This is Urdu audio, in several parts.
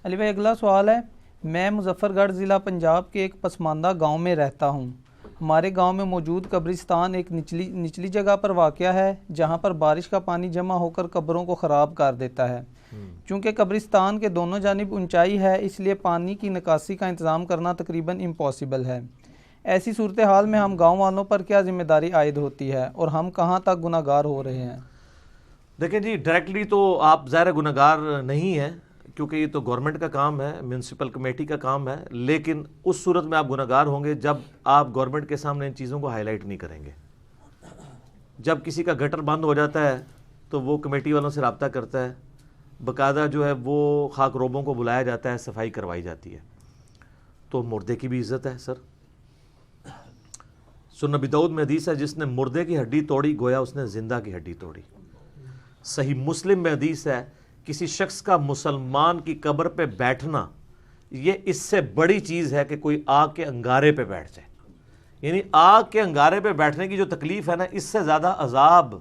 علی بھائی اگلا سوال ہے، میں مظفر گڑھ ضلع پنجاب کے ایک پسماندہ گاؤں میں رہتا ہوں۔ ہمارے گاؤں میں موجود قبرستان ایک نچلی جگہ پر واقع ہے جہاں پر بارش کا پانی جمع ہو کر قبروں کو خراب کر دیتا ہے۔ چونکہ قبرستان کے دونوں جانب اونچائی ہے، اس لیے پانی کی نکاسی کا انتظام کرنا تقریباً امپاسبل ہے۔ ایسی صورتحال میں ہم گاؤں والوں پر کیا ذمہ داری عائد ہوتی ہے اور ہم کہاں تک گناہ گار ہو رہے ہیں؟ دیکھیں جی، ڈائریکٹلی تو آپ ظاہر گناہ گار نہیں ہیں، کیونکہ یہ تو گورنمنٹ کا کام ہے، میونسپل کمیٹی کا کام ہے، لیکن اس صورت میں آپ گناہ گار ہوں گے جب آپ گورنمنٹ کے سامنے ان چیزوں کو ہائی لائٹ نہیں کریں گے۔ جب کسی کا گٹر بند ہو جاتا ہے تو وہ کمیٹی والوں سے رابطہ کرتا ہے، باقاعدہ جو ہے وہ خاک روبوں کو بلایا جاتا ہے، صفائی کروائی جاتی ہے۔ تو مردے کی بھی عزت ہے سر۔ سنن نبی داؤد میں حدیث ہے، جس نے مردے کی ہڈی توڑی گویا اس نے زندہ کی ہڈی توڑی۔ صحیح مسلم میں حدیث ہے، کسی شخص کا مسلمان کی قبر پہ بیٹھنا یہ اس سے بڑی چیز ہے کہ کوئی آگ کے انگارے پہ بیٹھ جائے۔ یعنی آگ کے انگارے پہ بیٹھنے کی جو تکلیف ہے نا، اس سے زیادہ عذاب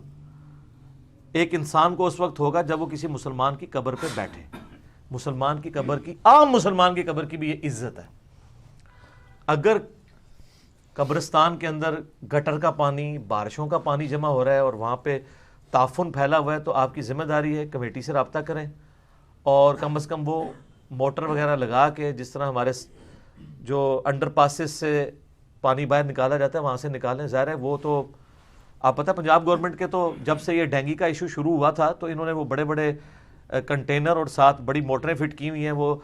ایک انسان کو اس وقت ہوگا جب وہ کسی مسلمان کی قبر پہ بیٹھے۔ مسلمان کی قبر کی، عام مسلمان کی قبر کی بھی یہ عزت ہے۔ اگر قبرستان کے اندر گٹر کا پانی، بارشوں کا پانی جمع ہو رہا ہے اور وہاں پہ تعفن پھیلا ہوا ہے، تو آپ کی ذمہ داری ہے کمیٹی سے رابطہ کریں اور کم از کم وہ موٹر وغیرہ لگا کے، جس طرح ہمارے جو انڈر پاسز سے پانی باہر نکالا جاتا ہے وہاں سے نکالیں۔ ظاہر ہے وہ تو آپ پتہ پنجاب گورنمنٹ کے تو جب سے یہ ڈینگی کا ایشو شروع ہوا تھا تو انہوں نے وہ بڑے بڑے کنٹینر اور ساتھ بڑی موٹریں فٹ کی ہوئی ہیں۔ وہ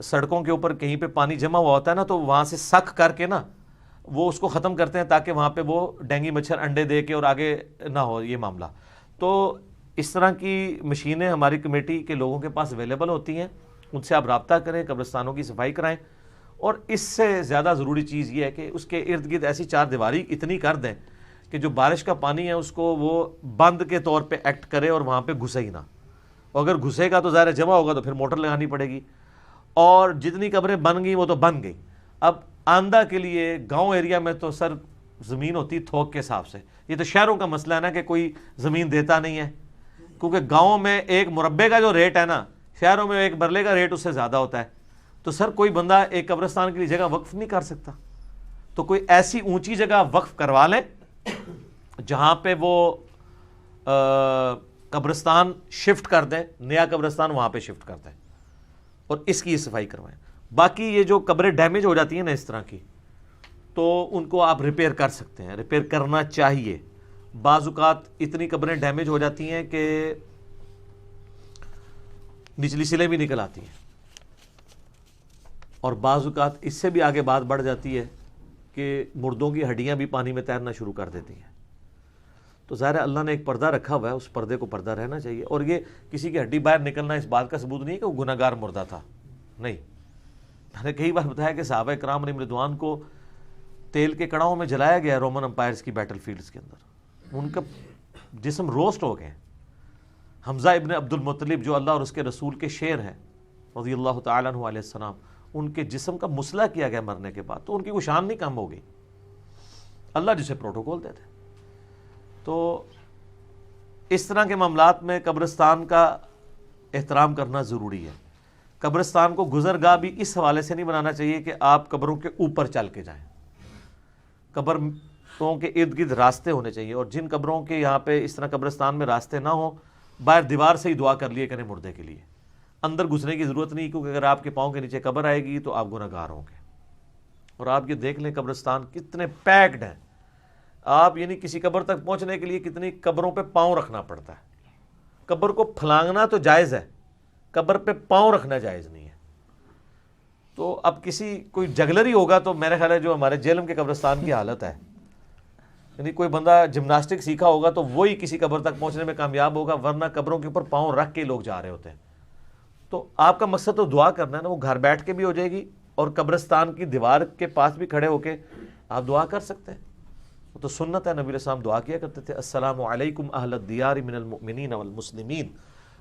سڑکوں کے اوپر کہیں پہ پانی جمع ہوا ہوتا ہے نا، تو وہاں سے سک کر کے نا وہ اس کو ختم کرتے ہیں تاکہ وہاں پہ وہ ڈینگی مچھر انڈے دے کے اور آگے نہ ہو یہ معاملہ۔ تو اس طرح کی مشینیں ہماری کمیٹی کے لوگوں کے پاس اویلیبل ہوتی ہیں، ان سے آپ رابطہ کریں، قبرستانوں کی صفائی کرائیں۔ اور اس سے زیادہ ضروری چیز یہ ہے کہ اس کے ارد گرد ایسی چار دیواری اتنی کر دیں کہ جو بارش کا پانی ہے اس کو وہ بند کے طور پہ ایکٹ کرے اور وہاں پہ گھسے ہی نہ۔ اور اگر گھسے گا تو ظاہر جمع ہوگا تو پھر موٹر لگانی پڑے گی، اور جتنی قبریں بن گئی وہ تو بن گئی۔ اب آندہ کے لیے گاؤں ایریا میں تو سر زمین ہوتی تھوک کے حساب سے، یہ تو شہروں کا مسئلہ ہے نا کہ کوئی زمین دیتا نہیں ہے، کیونکہ گاؤں میں ایک مربے کا جو ریٹ ہے نا، شہروں میں ایک برلے کا ریٹ اس سے زیادہ ہوتا ہے۔ تو سر کوئی بندہ ایک قبرستان کے لیے جگہ وقف نہیں کر سکتا، تو کوئی ایسی اونچی جگہ وقف کروا لیں جہاں پہ وہ قبرستان شفٹ کر دیں، نیا قبرستان وہاں پہ شفٹ کر دیں اور اس کی صفائی کروائیں۔ باقی یہ جو قبریں ڈیمیج ہو جاتی ہیں نا اس طرح کی، تو ان کو آپ ریپیئر کر سکتے ہیں، ریپیئر کرنا چاہیے۔ بعض اوقات اتنی قبریں ڈیمیج ہو جاتی ہیں کہ نچلی سلیں بھی نکل آتی ہیں، اور بعض اوقات اس سے بھی آگے بات بڑھ جاتی ہے کہ مردوں کی ہڈیاں بھی پانی میں تیرنا شروع کر دیتی ہیں۔ تو ظاہر ہے اللہ نے ایک پردہ رکھا ہوا ہے، اس پردے کو پردہ رہنا چاہیے۔ اور یہ کسی کی ہڈی باہر نکلنا اس بات کا ثبوت نہیں ہے کہ وہ گناہ گار مردہ تھا، نہیں۔ میں نے کئی بار بتایا کہ صحابہ کرام علیہم رضوان کو تیل کے کڑاؤں میں جلایا گیا رومن امپائرز کی بیٹل فیلڈز کے اندر، ان کا جسم روسٹ ہو گئے۔ حمزہ ابن عبد المطلب جو اللہ اور اس کے رسول کے شیر ہیں رضی اللہ تعالیٰ عنہ علیہ السلام، ان کے جسم کا مسئلہ کیا گیا مرنے کے بعد، تو ان کی کوئی شان نہیں کم ہو گئی، اللہ جسے پروٹوکول دیتے۔ تو اس طرح کے معاملات میں قبرستان کا احترام کرنا ضروری ہے۔ قبرستان کو گزرگاہ بھی اس حوالے سے نہیں بنانا چاہیے کہ آپ قبروں کے اوپر چل کے جائیں۔ قبروں کے ارد گرد راستے ہونے چاہیے، اور جن قبروں کے یہاں پہ اس طرح قبرستان میں راستے نہ ہوں، باہر دیوار سے ہی دعا کر لیے کریں مردے کے لیے، اندر گھسنے کی ضرورت نہیں، کیونکہ اگر آپ کے پاؤں کے نیچے قبر آئے گی تو آپ گناہ گار ہوں گے۔ اور آپ یہ دیکھ لیں قبرستان کتنے پیکڈ ہیں، آپ یعنی کسی قبر تک پہنچنے کے لیے کتنی قبروں پہ پاؤں رکھنا پڑتا ہے۔ قبر کو پھلانگنا تو جائز ہے، قبر پہ پاؤں رکھنا جائز نہیں ہے۔ تو اب کوئی جگلری ہوگا تو میرے خیال ہے جو ہمارے جہلم کے قبرستان کی حالت ہے، یعنی کوئی بندہ جمناسٹک سیکھا ہوگا تو وہی کسی قبر تک پہنچنے میں کامیاب ہوگا، ورنہ قبروں کے اوپر پاؤں رکھ کے لوگ جا رہے ہوتے ہیں۔ تو آپ کا مقصد تو دعا کرنا ہے نا، وہ گھر بیٹھ کے بھی ہو جائے گی، اور قبرستان کی دیوار کے پاس بھی کھڑے ہو کے آپ دعا کر سکتے ہیں۔ وہ تو سنت ہے، نبی علیہ السلام دعا کیا کرتے تھے، السلام علیکم اہل الدیار من المؤمنین والمسلمین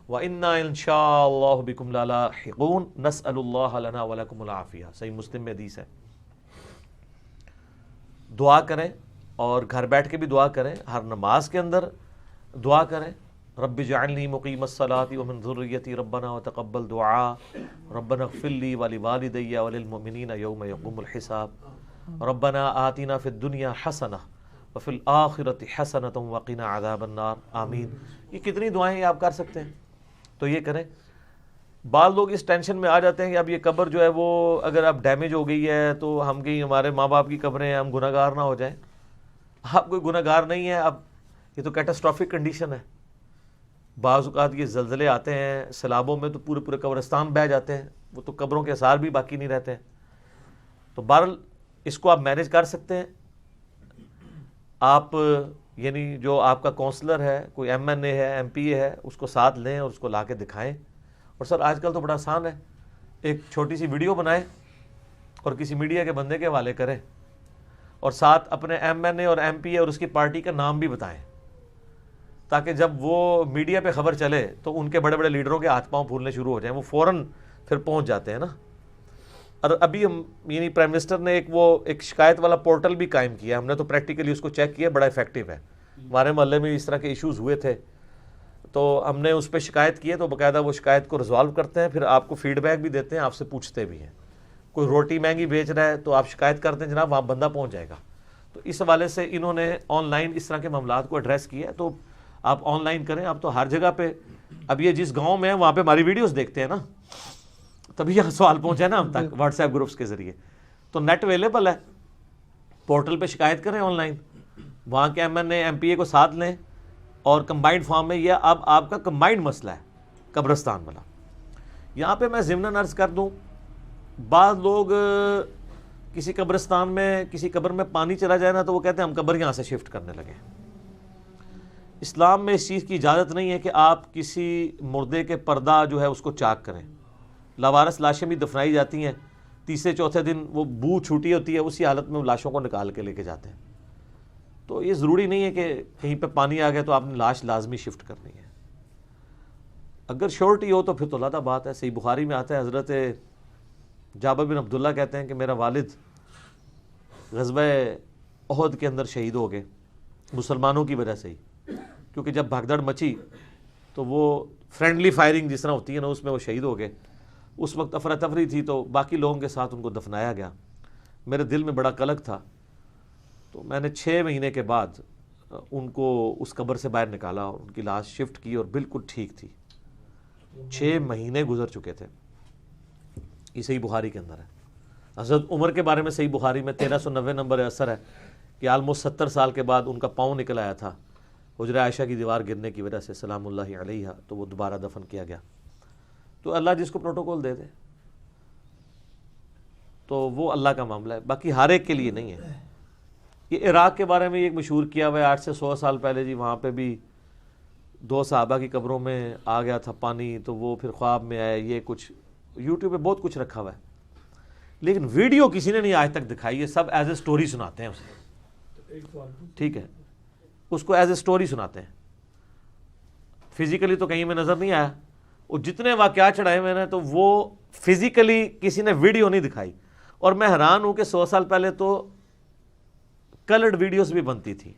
وَإِنَّا إِن شَاءَ اللَّهُ بِكُمْ لَلَاحِقُونَ نَسْأَلُ اللَّهَ لَنَا وَلَكُمُ الْعَافِيَةَ۔ صحیح مسلم میں حدیث ہے۔ دعا کریں، اور گھر بیٹھ کے بھی دعا کریں، ہر نماز کے اندر دعا کریں، رب اجعلنی مقیم الصلاۃ ومن ذریتی ربنا وتقبل دعاء ربنا اغفر لی ولوالدی وللمؤمنین یوم یقوم الحساب ربنا آتنا فی الدنیا حسنہ وفی الآخرۃ حسنۃ وقنا عذاب النار آمین. یہ کتنی دعائیں آپ کر سکتے ہیں, تو یہ کریں. بعض لوگ اس ٹینشن میں آ جاتے ہیں کہ اب یہ قبر جو ہے وہ اگر اب ڈیمیج ہو گئی ہے تو ہم کہیں ہمارے ماں باپ کی قبریں ہیں ہم گناہ گار نہ ہو جائیں. آپ کوئی گناہ گار نہیں ہے. اب یہ تو کیٹاسٹرافک کنڈیشن ہے. بعض اوقات یہ زلزلے آتے ہیں سیلابوں میں تو پورے پورے قبرستان بہہ جاتے ہیں, وہ تو قبروں کے آثار بھی باقی نہیں رہتے ہیں. تو بہرحال اس کو آپ مینیج کر سکتے ہیں. آپ یعنی جو آپ کا کونسلر ہے, کوئی ایم این اے ہے, ایم پی اے ہے, اس کو ساتھ لیں اور اس کو لا کے دکھائیں. اور سر آج کل تو بڑا آسان ہے, ایک چھوٹی سی ویڈیو بنائیں اور کسی میڈیا کے بندے کے حوالے کریں اور ساتھ اپنے ایم این اے اور ایم پی اے اور اس کی پارٹی کا نام بھی بتائیں, تاکہ جب وہ میڈیا پہ خبر چلے تو ان کے بڑے بڑے لیڈروں کے ہاتھ پاؤں پھولنے شروع ہو جائیں, وہ فوراً پھر پہنچ جاتے ہیں نا. اور ابھی ہم یعنی پرائم منسٹر نے ایک شکایت والا پورٹل بھی قائم کیا, ہم نے تو پریکٹیکلی اس کو چیک کیا, بڑا افیکٹو ہے. ہمارے محلے میں اس طرح کے ایشوز ہوئے تھے تو ہم نے اس پہ شکایت کی ہے, تو باقاعدہ وہ شکایت کو ریزالو کرتے ہیں, پھر آپ کو فیڈ بیک بھی دیتے ہیں, آپ سے پوچھتے بھی ہیں. کوئی روٹی مہنگی بیچ رہا ہے تو آپ شکایت کرتے ہیں, جناب وہاں بندہ پہنچ جائے گا. تو اس حوالے سے انہوں نے آن لائن اس طرح کے معاملات کو ایڈریس کیا ہے. تو آپ آن لائن کریں. اب تو ہر جگہ پہ, اب یہ جس گاؤں میں ہے وہاں پہ ہماری ویڈیوز دیکھتے ہیں نا, تبھی یہ سوال پہنچا ہے نا ہم تک واٹس ایپ گروپس کے ذریعے. تو نیٹ اویلیبل ہے, پورٹل پہ شکایت کریں آن لائن, وہاں کے M N A M P A کو ساتھ لیں اور کمبائنڈ فارم میں. یہ اب آپ کا کمبائنڈ مسئلہ ہے قبرستان والا. یہاں پہ میں ضمناً عرض کر دوں, بعض لوگ کسی قبرستان میں کسی قبر میں پانی چلا جائے نا تو وہ کہتے ہیں ہم قبر یہاں سے شفٹ کرنے لگے. اسلام میں اس چیز کی اجازت نہیں ہے کہ آپ کسی مردے کے پردہ جو ہے اس کو چاک کریں. لاوارث لاشیں بھی دفنائی جاتی ہیں, تیسرے چوتھے دن وہ بو چھوٹی ہوتی ہے, اسی حالت میں وہ لاشوں کو نکال کے لے کے جاتے ہیں. تو یہ ضروری نہیں ہے کہ کہیں پہ پانی آ گیا تو آپ نے لاش لازمی شفٹ کرنی ہے. اگر شورٹی ہو تو پھر تو علیحدہ بات ہے. صحیح بخاری میں آتا ہے, حضرت جابر بن عبداللہ کہتے ہیں کہ میرا والد غزوہ احد کے اندر شہید ہو گئے مسلمانوں کی وجہ سے ہی, کیونکہ جب بھگدڑ مچی تو وہ فرینڈلی فائرنگ جس طرح ہوتی ہے نا, اس میں وہ شہید ہو گئے. اس وقت افراتفری تھی تو باقی لوگوں کے ساتھ ان کو دفنایا گیا. میرے دل میں بڑا قلق تھا, تو میں نے 6 مہینے کے بعد ان کو اس قبر سے باہر نکالا اور ان کی لاش شفٹ کی اور بالکل ٹھیک تھی. 6 مہینے گزر چکے تھے. یہ صحیح بخاری کے اندر ہے. حضرت عمر کے بارے میں صحیح بخاری میں 1390 نمبر اثر ہے کہ آلموسٹ 70 سال کے بعد ان کا پاؤں نکل آیا تھا حجرہ عائشہ کی دیوار گرنے کی وجہ سے سلام اللہ علیہ, تو وہ دوبارہ دفن کیا گیا. تو اللہ جس کو پروٹوکول دے دے تو وہ اللہ کا معاملہ ہے, باقی ہر ایک کے لیے نہیں ہے. یہ عراق کے بارے میں ایک مشہور کیا ہوا ہے 8 سے 100 سال پہلے جی, وہاں پہ بھی 2 صحابہ کی قبروں میں آ گیا تھا پانی, تو وہ پھر خواب میں آئے. یہ کچھ یوٹیوب پہ بہت کچھ رکھا ہوا ہے, لیکن ویڈیو کسی نے نہیں آج تک دکھائی ہے. سب ایز اے سٹوری سناتے ہیں اسے, ٹھیک ہے, اس کو ایز اے سٹوری سناتے ہیں. فزیکلی تو کہیں میں نظر نہیں آیا. وہ جتنے واقعات چڑھائے ہوئے ہیں تو وہ فزیکلی کسی نے ویڈیو نہیں دکھائی. اور میں حیران ہوں کہ 100 سال پہلے تو کلرڈ ویڈیوز بھی بنتی تھی,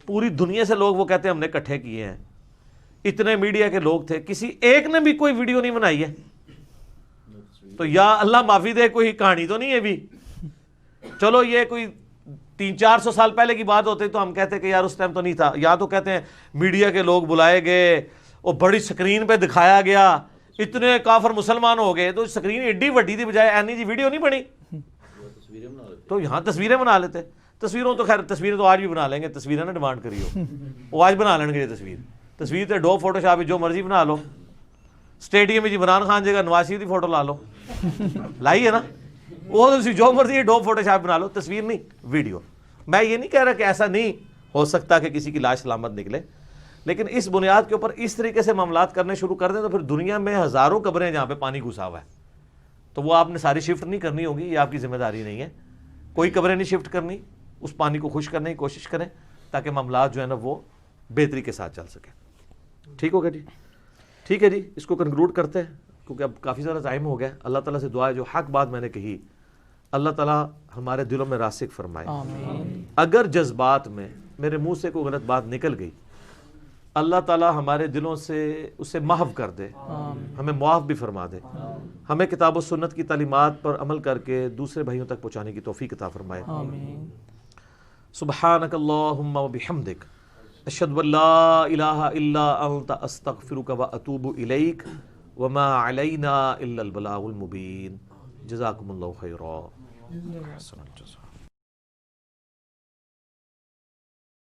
پوری دنیا سے لوگ وہ کہتے ہیں ہم نے اکٹھے کیے ہیں. اتنے میڈیا کے لوگ تھے, کسی ایک نے بھی کوئی ویڈیو نہیں بنائی ہے. تو یا اللہ معافی دے, کوئی کہانی تو نہیں ہے بھی. چلو یہ کوئی 300-400 سال پہلے کی بات ہوتی تو ہم کہتے کہ یار اس ٹائم تو نہیں تھا. یا تو کہتے ہیں میڈیا کے لوگ بلائے گئے اور بڑی سکرین پہ دکھایا گیا, اتنے کافر مسلمان ہو گئے, تو سکرین ایڈی وڈی تھی بجائے اینی جی ویڈیو نہیں بنی. تو یہاں تصویریں بنا لیتے. تصویروں تو خیر تصویریں تو آج بھی بنا لیں گے, تصویریں نہ ڈیمانڈ کری ہو, وہ آج بنا لیں گے. یہ تصویر تو ڈو فوٹو شاپ جو مرضی بنا لو. اسٹیڈیم میں عمران خان جگہ نواز شریف کی فوٹو لا لو, لائی ہے نا, وہ جو مرضی ڈو فوٹو شاپ بنا لو, تصویر نہیں ویڈیو. میں یہ نہیں کہہ رہا کہ ایسا نہیں ہو سکتا کہ کسی کی لاش سلامت نکلے, لیکن اس بنیاد کے اوپر اس طریقے سے معاملات کرنے شروع کر دیں تو پھر دنیا میں ہزاروں قبریں جہاں پہ پانی گھسا ہوا ہے, تو وہ آپ نے ساری شفٹ نہیں کرنی ہوگی. یہ آپ کی ذمہ داری نہیں ہے, کوئی قبریں نہیں شفٹ کرنی. اس پانی کو خشک کرنے کی کوشش کریں تاکہ معاملات جو ہے نا وہ بہتری کے ساتھ چل سکے. ٹھیک ہوگا جی, ٹھیک ہے جی, اس کو کنکلوڈ کرتے ہیں کیونکہ اب کافی زیادہ ٹائم ہو گیا. اللہ تعالیٰ سے دعا ہے جو حق بات میں نے کہی اللہ تعالیٰ ہمارے دلوں میں راسخ فرمائے. اگر جذبات میں میرے منہ سے کوئی غلط بات نکل گئی اللہ تعالیٰ ہمارے دلوں سے اسے محو کر دے، ہمیں معاف بھی فرما دے، ہمیں کتاب و سنت کی تعلیمات پر عمل کر کے دوسرے بھائیوں تک پہنچانے کی توفیق عطا فرمائے۔ آمین۔ سبحانک اللہم و بحمدک، اشہد ان لا الہ الا انت، استغفرک و اتوب الیک، وما علینا الا البلاغ المبین۔ جزاکم اللہ خیرا۔